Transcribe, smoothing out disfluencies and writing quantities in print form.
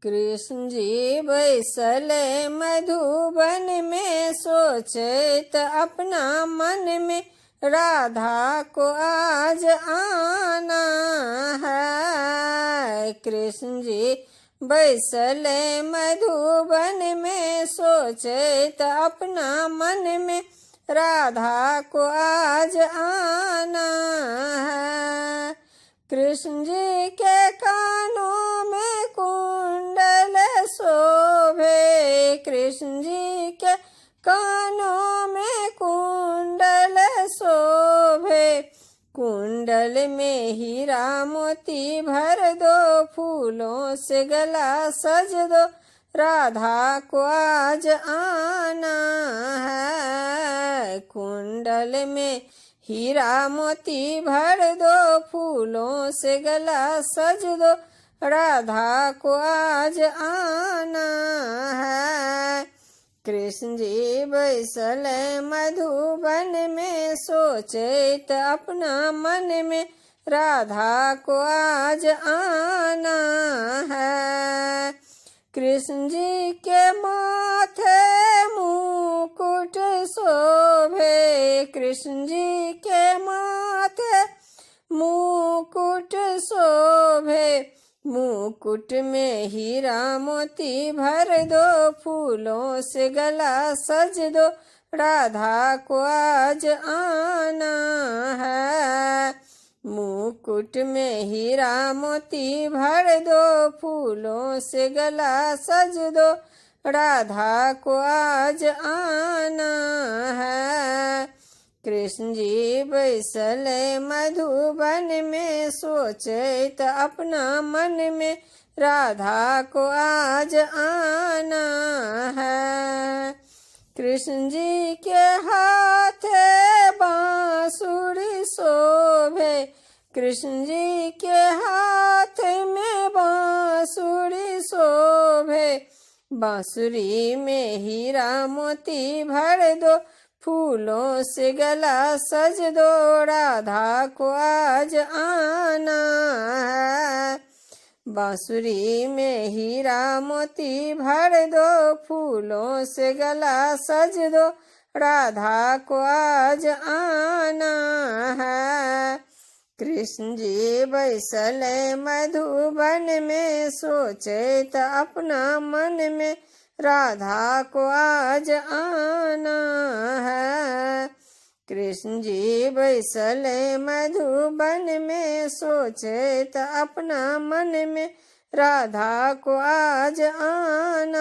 कृष्ण जी बैसले मधुबन में, सोचत अपना मन में, राधा को आज आना है। कृष्ण जी बैसले मधुबन में, सोचत अपना मन में, राधा को आज आना है। कृष्ण जी के कानों में कुंडल शोभे, कृष्ण जी के कानों में कुंडल शोभे, कुंडल में हीरा मोती भर दो, फूलों से गला सज दो, राधा को आज आना है। कुंडल में हीरा मोती भर दो, फूलों से गला सज दो, राधा को आज आना है। कृष्ण जी बैसले मधुबन में, सोचत अपना मन में, राधा को आज आना है। कृष्ण जी के माथे मुकुट शोभे, कृष्ण जी के माथे मुकुट शोभे, मुकुट में हीरा मोती भर दो, फूलों से गला सज दो, राधा को आज आना है। मुकुट में हीरा मोती भर दो, फूलों से गला सज दो, राधा को आज आना है। कृष्ण जी बैसले मधुबन में, सोचत अपना मन में, राधा को आज आना है। कृष्ण जी के हाथ बांसुरी शोभे, कृष्ण जी के हाथ में बांसुरी शोभे, बांसुरी में हीरा मोती भर दो, फूलों से गला सज दो, राधा को आज आना है। बांसुरी में हीरा मोती भर दो, फूलों से गला सज दो, राधा को आज आना है। कृष्ण जी बैसले मधुबन में, सोचत अपना मन में, राधा को आज आना है। कृष्ण जी बैसले मधुबन में, सोचत अपना मन में, राधा को आज आना